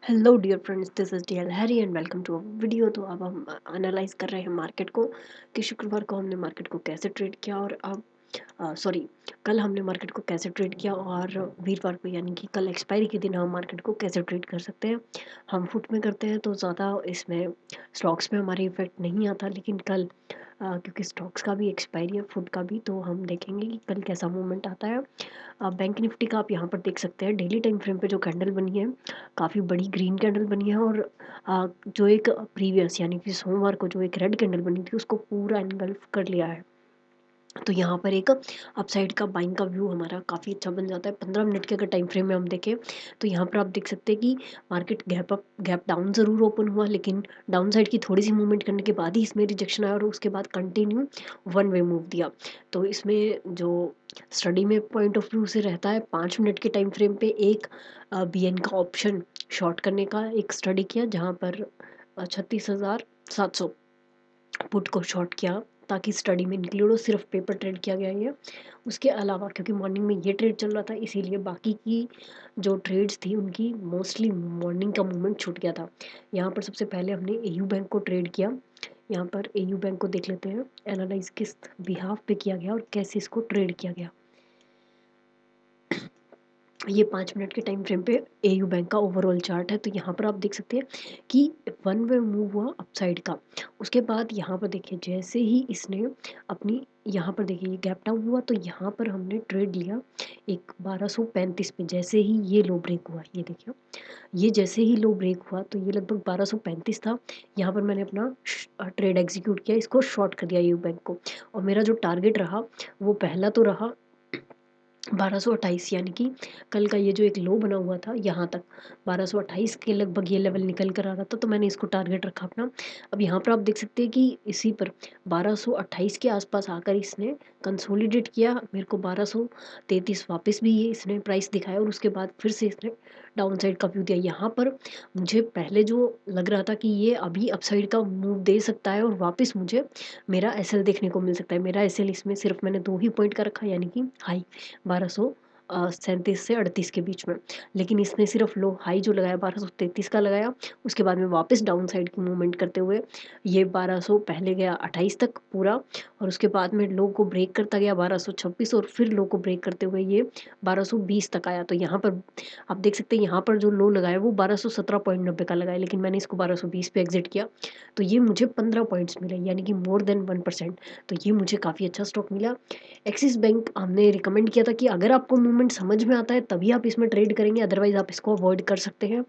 Hello dear friends, this is DL Harry and welcome to our video. तो अब हम analyse कर रहे हैं मार्केट को कि शुक्रवार को हमने मार्केट को कैसे ट्रेड किया और अब सॉरी कल हमने मार्केट को कैसे ट्रेड किया और वीरवार को यानी कि कल एक्सपायरी के दिन हम मार्केट को कैसे ट्रेड कर सकते हैं। हम फुट में करते हैं तो ज़्यादा इसमें स्टॉक्स में हमारे इफेक्ट नहीं आता, लेकिन कल क्योंकि स्टॉक्स का भी एक्सपायरी है, फुट का भी, तो हम देखेंगे कि कल कैसा मूवमेंट आता है। बैंक निफ्टी का आप यहाँ पर देख सकते हैं डेली टाइम फ्रेम पे जो कैंडल बनी है, काफ़ी बड़ी ग्रीन कैंडल बनी है और जो एक प्रीवियस यानी कि सोमवार को जो एक रेड कैंडल बनी थी उसको पूरा एनगल्फ कर लिया है। तो यहाँ पर एक अपसाइड का बाइंग का व्यू हमारा काफ़ी अच्छा बन जाता है। 15 मिनट के अगर टाइम फ्रेम में हम देखें तो यहाँ पर आप देख सकते हैं कि मार्केट गैप डाउन ज़रूर ओपन हुआ, लेकिन डाउन साइड की थोड़ी सी मूवमेंट करने के बाद ही इसमें रिजेक्शन आया और उसके बाद कंटिन्यू वन वे मूव दिया। तो इसमें जो स्टडी में पॉइंट ऑफ व्यू से रहता है, 5 मिनट के टाइम फ्रेम पे एक BN का ऑप्शन शॉर्ट करने का एक स्टडी किया, जहाँ पर 36,700 पुट को शॉर्ट किया ताकि स्टडी में इंक्लूड हो। सिर्फ पेपर ट्रेड किया गया है। उसके अलावा क्योंकि मॉर्निंग में ये ट्रेड चल रहा था, इसीलिए बाकी की जो ट्रेड्स थी उनकी मोस्टली मॉर्निंग का मूवमेंट छूट गया था। यहाँ पर सबसे पहले हमने AU बैंक को ट्रेड किया। यहाँ पर AU बैंक को देख लेते हैं एनालाइज किस बिहाफ पे किया गया और कैसे इसको ट्रेड किया गया। ये 5 मिनट के टाइम फ्रेम पे AU बैंक का ओवरऑल चार्ट है। तो यहाँ पर आप देख सकते हैं कि वन वे मूव हुआ अपसाइड का। उसके बाद यहाँ पर देखिए जैसे ही इसने अपनी यहाँ पर देखिए ये गैप डाउन हुआ, तो यहाँ पर हमने ट्रेड लिया एक 1235 पे। जैसे ही ये लो ब्रेक हुआ, ये देखिए ये जैसे ही लो ब्रेक हुआ तो ये लगभग 1235 था। यहाँ पर मैंने अपना ट्रेड एग्जीक्यूट किया, इसको शॉर्ट कर दिया AU बैंक को। और मेरा जो टारगेट रहा वो पहला तो रहा 1228, यानी कि कल का ये जो एक लो बना हुआ था यहाँ तक 1228 के लगभग ये लेवल निकल कर आ रहा था, तो मैंने इसको टारगेट रखा अपना। अब यहाँ पर आप देख सकते हैं कि इसी पर 1228 के आसपास आकर इसने कंसोलिडेट किया। मेरे को 1233 वापस भी ये इसने प्राइस दिखाया और उसके बाद फिर से इसने डाउन साइड का व्यू दिया। यहाँ पर मुझे पहले जो लग रहा था कि ये अभी अपसाइड का मूव दे सकता है और वापस मुझे मेरा SL देखने को मिल सकता है। मेरा SL इसमें सिर्फ मैंने 2 ही पॉइंट का रखा, यानी कि हाई 1237 से 38 के बीच में, लेकिन इसने सिर्फ लो हाई जो लगाया 1233 का लगाया। उसके बाद में वापस डाउन साइड की मूवमेंट करते हुए ये 1200 पहले गया 28 तक पूरा, और उसके बाद में लो को ब्रेक करता गया 1226 और फिर लो को ब्रेक करते हुए ये 1220 तक आया। तो यहाँ पर आप देख सकते हैं यहाँ पर जो लो लगाया वो 1217.90 का लगाया, लेकिन मैंने इसको 1220 पे एग्जिट किया। तो ये मुझे 15 पॉइंट्स मिले, यानी कि मोर देन 1%। तो ये मुझे काफ़ी अच्छा स्टॉक मिला। एक्सिस बैंक हमने रिकमेंड किया था कि अगर आपको मूवमेंट समझ में आता है तभी आप इसमें ट्रेड करेंगे, अदरवाइज आप इसको अवॉइड कर सकते हैं।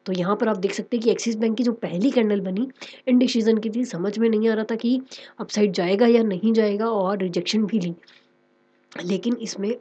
तो यहाँ पर आप देख सकते हैं कि एक्सिस बैंक की जो पहली कैंडल बनी इनडिसीजन की थी, समझ में नहीं आ रहा था कि अपसाइड जाएगा या नहीं जाएगा, और रिजेक्शन भी ली। लेकिन इसमें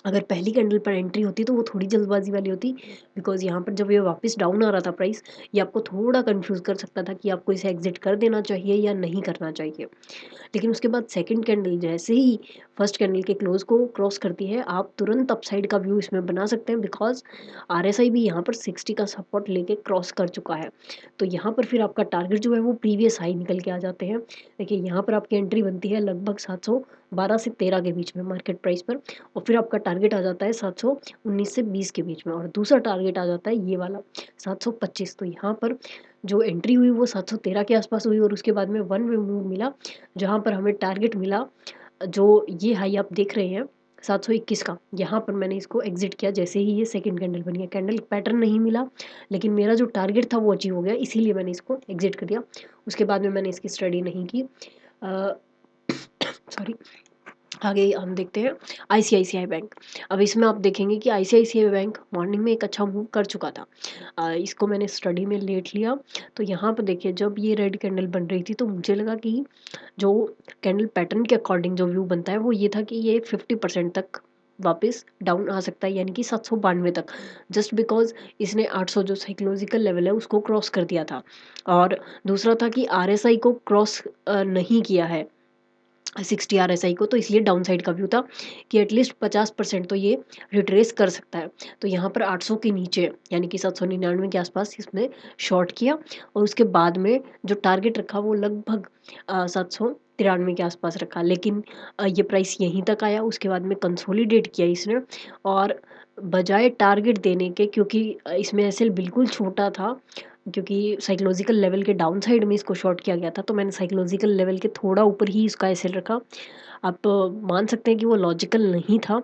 अगर पहली कैंडल पर एंट्री होती तो वो थोड़ी जल्दबाजी वाली होती, बिकॉज यहाँ पर जब ये वापस डाउन आ रहा था प्राइस, ये आपको थोड़ा कंफ्यूज कर सकता था कि आपको इसे एग्जिट कर देना चाहिए या नहीं करना चाहिए। लेकिन उसके बाद सेकंड कैंडल जैसे ही फर्स्ट कैंडल के क्लोज को क्रॉस करती है, आप तुरंत अपसाइड का व्यू इसमें बना सकते हैं, बिकॉज RSI भी यहाँ पर 60 का सपोर्ट लेके क्रॉस कर चुका है। तो यहाँ पर फिर आपका टारगेट जो है वो प्रीवियस हाई निकल के आ जाते हैं। देखिए यहाँ पर आपकी एंट्री बनती है लगभग 712 से 13 के बीच में मार्केट प्राइस पर, और फिर आपका टारगेट आ जाता है 719 से 20 के बीच में, और दूसरा टारगेट आ जाता है ये वाला 725। तो यहाँ पर जो एंट्री हुई वो 713 के आसपास हुई और उसके बाद में वन वे मूव मिला, जहाँ पर हमें टारगेट मिला जो ये हाई आप देख रहे हैं 721 का। यहाँ पर मैंने इसको एग्जिट किया जैसे ही ये सेकंड कैंडल बनी है। कैंडल पैटर्न नहीं मिला, लेकिन मेरा जो टारगेट था वो अचीव हो गया, इसीलिए मैंने इसको एग्जिट कर दिया। उसके बाद में मैंने इसकी स्टडी नहीं की। सॉरी, आगे हम देखते हैं ICICI बैंक। अब इसमें आप देखेंगे कि ICICI बैंक मॉर्निंग में एक अच्छा मूव कर चुका था। इसको मैंने स्टडी में लेट लिया। तो यहाँ पर देखिए जब ये रेड कैंडल बन रही थी तो मुझे लगा कि जो कैंडल पैटर्न के अकॉर्डिंग जो व्यू बनता है वो ये था कि ये 50% तक वापस डाउन आ सकता है, यानी कि 792 तक, जस्ट बिकॉज इसने 800 जो साइकोलॉजिकल लेवल है उसको क्रॉस कर दिया था। और दूसरा था कि RSI को क्रॉस नहीं किया है 60 RSI को, तो इसलिए डाउन साइड का व्यू था कि एटलीस्ट 50% तो ये रिट्रेस कर सकता है। तो यहाँ पर 800 के नीचे यानी कि 799 के आसपास इसमें शॉर्ट किया, और उसके बाद में जो टारगेट रखा वो लगभग 713 93 के आसपास रखा, लेकिन ये प्राइस यहीं तक आया। उसके बाद में कंसोलिडेट किया इसने, और बजाय टारगेट देने के, क्योंकि इसमें एसएल बिल्कुल छोटा था, क्योंकि साइकोलॉजिकल लेवल के डाउन साइड में इसको शॉर्ट किया गया था, तो मैंने साइकोलॉजिकल लेवल के थोड़ा ऊपर ही इसका एसएल रखा। आप मान सकते हैं कि वो लॉजिकल नहीं था,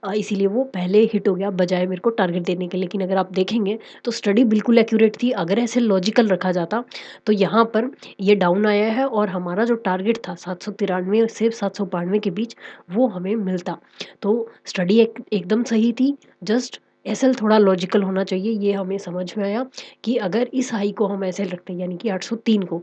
इसीलिए वो पहले हिट हो गया बजाय मेरे को टारगेट देने के। लेकिन अगर आप देखेंगे तो स्टडी बिल्कुल एक्यूरेट थी। अगर ऐसे लॉजिकल रखा जाता तो यहाँ पर ये डाउन आया है, और हमारा जो टारगेट था 793 से 792 के बीच, वो हमें मिलता। तो स्टडी एकदम सही थी, जस्ट एसएल थोड़ा लॉजिकल होना चाहिए। ये हमें समझ में आया कि अगर इस हाई को हम एसएल रखते हैं, यानी कि 803 को,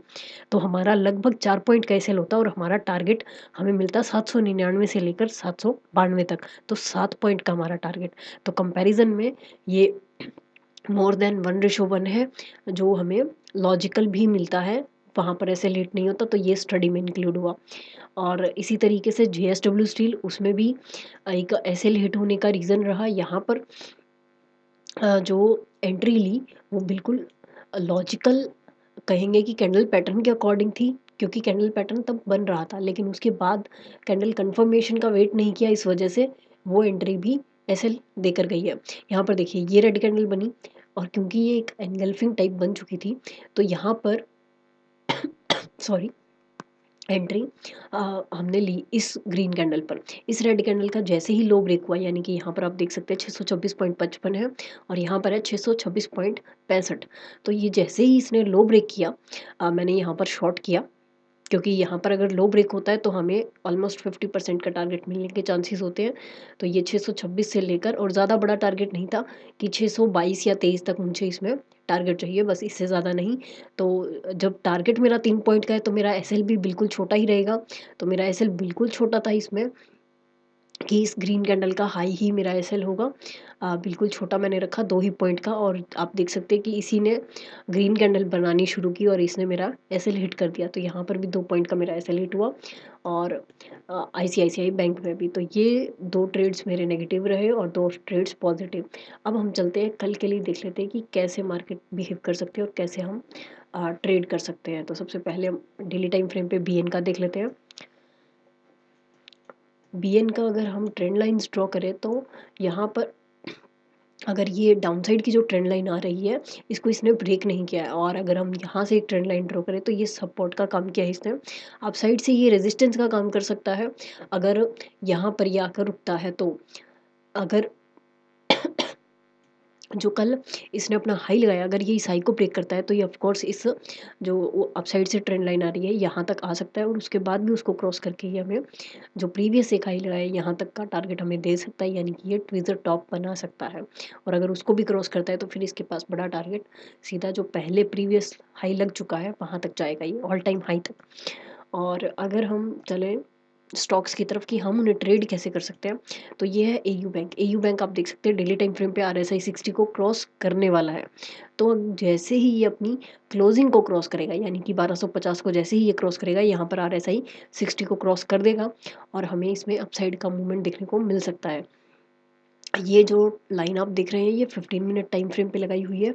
तो हमारा लगभग 4 पॉइंट का एसएल होता, और हमारा टारगेट हमें मिलता 799 से लेकर 792 तक। तो 7 पॉइंट का हमारा टारगेट। तो कंपैरिजन में ये मोर देन 1:1 है, जो हमें लॉजिकल भी मिलता है, वहाँ पर ऐसे लेट नहीं होता। तो ये स्टडी में इंक्लूड हुआ। और इसी तरीके से जेएसडब्ल्यू स्टील, उसमें भी एक ऐसे हिट होने का रीज़न रहा। यहाँ पर जो एंट्री ली वो बिल्कुल लॉजिकल कहेंगे कि कैंडल पैटर्न के अकॉर्डिंग थी, क्योंकि कैंडल पैटर्न तब बन रहा था, लेकिन उसके बाद कैंडल कंफर्मेशन का वेट नहीं किया, इस वजह से वो एंट्री भी ऐसे देकर गई है। यहाँ पर देखिए ये रेड कैंडल बनी, और क्योंकि ये एक एनगल्फिंग टाइप बन चुकी थी, तो यहाँ पर सॉरी एंट्री हमने ली इस ग्रीन कैंडल पर। इस रेड कैंडल का जैसे ही लो ब्रेक हुआ, यानी कि यहाँ पर आप देख सकते हैं 626.55 है, और यहाँ पर है 626.65। तो ये जैसे ही इसने लो ब्रेक किया, मैंने यहाँ पर शॉर्ट किया, क्योंकि यहाँ पर अगर लो ब्रेक होता है तो हमें ऑलमोस्ट 50% का टारगेट मिलने के चांसेस होते हैं। तो ये 626 से लेकर, और ज़्यादा बड़ा टारगेट नहीं था कि 622 या 23 तक मुझे इसमें टारगेट चाहिए, बस इससे ज़्यादा नहीं। तो जब टारगेट मेरा 3 पॉइंट का है, तो मेरा एसएल भी बिल्कुल छोटा ही रहेगा। तो मेरा एसएल बिल्कुल छोटा था इसमें, कि इस ग्रीन कैंडल का हाई ही मेरा एसएल होगा। बिल्कुल छोटा मैंने रखा 2 ही पॉइंट का, और आप देख सकते हैं कि इसी ने ग्रीन कैंडल बनानी शुरू की, और इसने मेरा एसएल हिट कर दिया। तो यहाँ पर भी 2 पॉइंट का मेरा एसएल हिट हुआ, और आईसीआईसीआई बैंक में भी। तो ये 2 ट्रेड्स मेरे नेगेटिव रहे और 2 ट्रेड्स पॉजिटिव। अब हम चलते हैं कल के लिए, देख लेते हैं कि कैसे मार्केट बिहेव कर सकते हैं और कैसे हम ट्रेड कर सकते हैं। तो सबसे पहले हम डेली टाइम फ्रेम पे बीएन का देख लेते हैं। बीएन का अगर हम ट्रेंड लाइंस ड्रॉ करें, तो यहाँ पर अगर ये डाउनसाइड की जो ट्रेंड लाइन आ रही है, इसको इसने ब्रेक नहीं किया है, और अगर हम यहाँ से एक ट्रेंड लाइन ड्रॉ करें, तो ये सपोर्ट का काम किया है इसने। अप साइड से ये रेजिस्टेंस का काम कर सकता है, अगर यहाँ पर ये आकर रुकता है तो। अगर जो कल इसने अपना हाई लगाया, अगर ये इस हाई को ब्रेक करता है, तो ये ऑफ कोर्स इस जो अप साइड से ट्रेंड लाइन आ रही है यहाँ तक आ सकता है, और उसके बाद भी उसको क्रॉस करके ये हमें जो प्रीवियस एक हाई लगाया है यहाँ तक का टारगेट हमें दे सकता है, यानी कि ये ट्विज़र टॉप बना सकता है। और अगर उसको भी क्रॉस करता है, तो फिर इसके पास बड़ा टारगेट सीधा जो पहले प्रीवियस हाई लग चुका है वहाँ तक जाएगा, ये ऑल टाइम हाई तक। और अगर हम चलें स्टॉक्स की तरफ कि हम उन्हें ट्रेड कैसे कर सकते हैं, तो ये है एयू बैंक। एयू बैंक आप देख सकते हैं डेली टाइम फ्रेम पे आरएसआई 60 को क्रॉस करने वाला है। तो जैसे ही ये अपनी क्लोजिंग को क्रॉस करेगा, यानी कि 1250 को जैसे ही ये क्रॉस करेगा, यहाँ पर आरएसआई 60 को क्रॉस कर देगा, और हमें इसमें अपसाइड का मूवमेंट देखने को मिल सकता है। ये जो लाइन आप देख रहे हैं, ये 15 मिनट टाइम फ्रेम पे लगाई हुई है,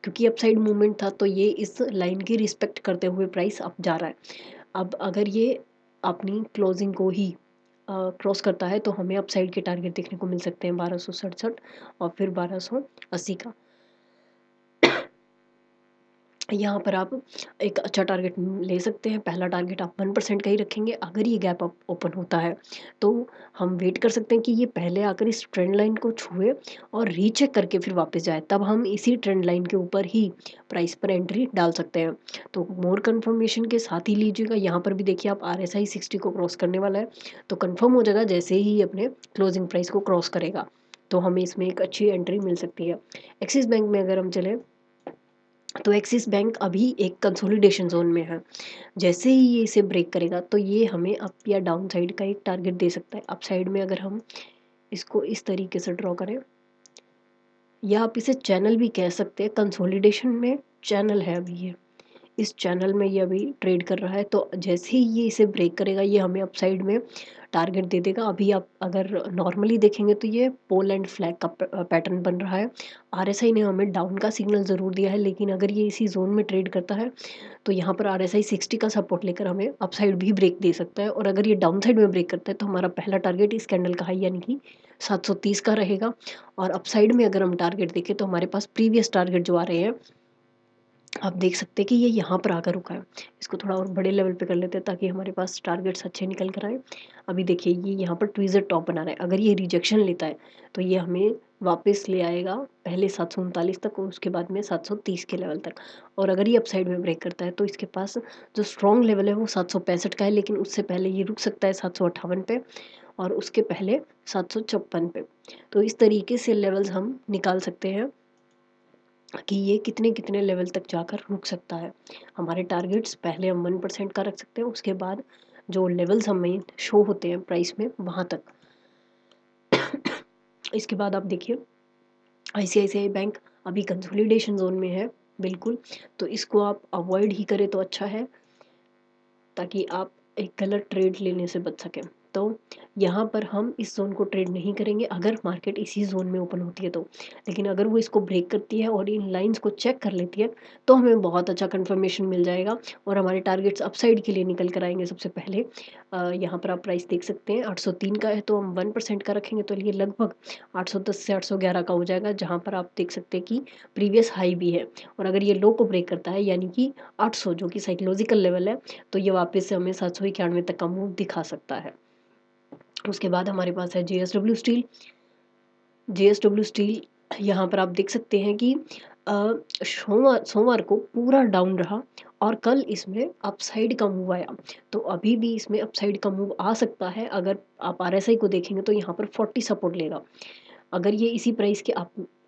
क्योंकि अपसाइड मूवमेंट था, तो ये इस लाइन की रिस्पेक्ट करते हुए प्राइस अप जा रहा है। अब अगर ये अपनी क्लोजिंग को ही क्रॉस करता है, तो हमें अपसाइड के टारगेट देखने को मिल सकते हैं 1267 और फिर 1280 का। यहाँ पर आप एक अच्छा टारगेट ले सकते हैं। पहला टारगेट आप 1% का ही रखेंगे। अगर ये गैप अप ओपन होता है, तो हम वेट कर सकते हैं कि ये पहले आकर इस ट्रेंड लाइन को छुए और रीचेक करके फिर वापस जाए, तब हम इसी ट्रेंड लाइन के ऊपर ही प्राइस पर एंट्री डाल सकते हैं। तो मोर कन्फर्मेशन के साथ ही लीजिएगा। यहाँ पर भी देखिए आप RSI 60 को क्रॉस करने वाला है, तो कन्फर्म हो जाएगा जैसे ही अपने क्लोजिंग प्राइस को क्रॉस करेगा, तो हमें इसमें एक अच्छी एंट्री मिल सकती है। एक्सिस बैंक में अगर हम चलें, तो एक्सिस बैंक अभी एक कंसोलिडेशन जोन में है। जैसे ही ये इसे ब्रेक करेगा, तो ये हमें अप या डाउन साइड का एक टारगेट दे सकता है। अप साइड में अगर हम इसको इस तरीके से ड्रॉ करें, या आप इसे चैनल भी कह सकते हैं, कंसोलिडेशन में चैनल है अभी ये, इस चैनल में ये अभी ट्रेड कर रहा है। तो जैसे ही ये इसे ब्रेक करेगा, ये हमें अप साइड में टारगेट दे देगा। अभी आप अगर नॉर्मली देखेंगे तो ये पोल एंड फ्लैग का पैटर्न बन रहा है। आरएसआई ने हमें डाउन का सिग्नल ज़रूर दिया है, लेकिन अगर ये इसी जोन में ट्रेड करता है तो यहाँ पर आरएसआई 60 का सपोर्ट लेकर हमें अपसाइड भी ब्रेक दे सकता है। और अगर ये डाउन साइड में ब्रेक करता है तो हमारा पहला टारगेट इस कैंडल का हाई यानी कि 730 का रहेगा। और अपसाइड में अगर हम टारगेट देखें तो हमारे पास प्रीवियस टारगेट जो आ रहे हैं, आप देख सकते हैं कि ये यहाँ पर आकर रुका है। इसको थोड़ा और बड़े लेवल पे कर लेते हैं ताकि हमारे पास टारगेट्स अच्छे निकल कर आए। अभी देखिए ये यहाँ पर ट्वीज़र टॉप बना रहा है। अगर ये रिजेक्शन लेता है तो ये हमें वापस ले आएगा पहले 739 तक और उसके बाद में 730 के लेवल तक। और अगर ये अपसाइड में ब्रेक करता है तो इसके पास जो स्ट्रॉन्ग लेवल है वो 765 का है, लेकिन उससे पहले ये रुक सकता है 758 पे और उसके पहले 756 पे। तो इस तरीके से लेवल्स हम निकाल सकते हैं कि ये कितने कितने लेवल तक जाकर रुक सकता है। हमारे टारगेट्स पहले हम 1% का रख सकते हैं, उसके बाद जो लेवल्स हमें शो होते हैं प्राइस में वहाँ तक। इसके बाद आप देखिए आईसीआईसीआई बैंक अभी कंसोलिडेशन जोन में है बिल्कुल, तो इसको आप अवॉइड ही करें तो अच्छा है ताकि आप एक गलत ट्रेड लेने से बच सकें। तो यहाँ पर हम इस जोन को ट्रेड नहीं करेंगे अगर मार्केट इसी जोन में ओपन होती है तो। लेकिन अगर वो इसको ब्रेक करती है और इन लाइंस को चेक कर लेती है तो हमें बहुत अच्छा कंफर्मेशन मिल जाएगा और हमारे टारगेट्स अपसाइड के लिए निकल कर आएंगे। सबसे पहले यहाँ पर आप प्राइस देख सकते हैं 803 का है, तो हम 1% का रखेंगे तो ये लगभग 810 से 811 का हो जाएगा, जहाँ पर आप देख सकते हैं कि प्रीवियस हाई भी है। और अगर ये लो को ब्रेक करता है यानी कि 800 जो कि साइकोलॉजिकल लेवल है, तो ये वापस से हमें 791 तक का मूव दिखा सकता है। उसके बाद हमारे पास है जेएसडब्ल्यू स्टील। जेएसडब्ल्यू स्टील यहाँ पर आप देख सकते हैं कि सोमवार को पूरा डाउन रहा और कल इसमें अपसाइड का मूव आया। तो अभी भी इसमें अपसाइड का मूव आ सकता है। अगर आप आरएसआई को देखेंगे तो यहाँ पर 40 सपोर्ट लेगा। अगर ये इसी प्राइस के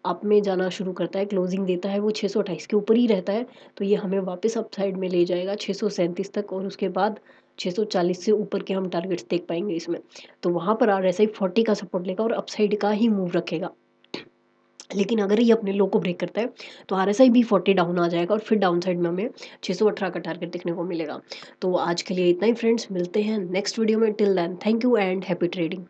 आप में जाना शुरू करता है, क्लोजिंग देता है वो 628 के ऊपर ही रहता है, तो ये हमें वापस अपसाइड में ले जाएगा 637 तक और उसके बाद 640 से ऊपर के हम टारगेट्स देख पाएंगे इसमें। तो वहाँ पर आरएसआई 40 का सपोर्ट लेगा और अपसाइड का ही मूव रखेगा। लेकिन अगर ये अपने लो को ब्रेक करता है तो आरएसआई भी 40 डाउन आ जाएगा और फिर डाउन साइड में हमें 618 का टारगेट देखने को मिलेगा। तो आज के लिए इतना ही फ्रेंड्स, मिलते हैं नेक्स्ट वीडियो में। Till then thank you and happy trading.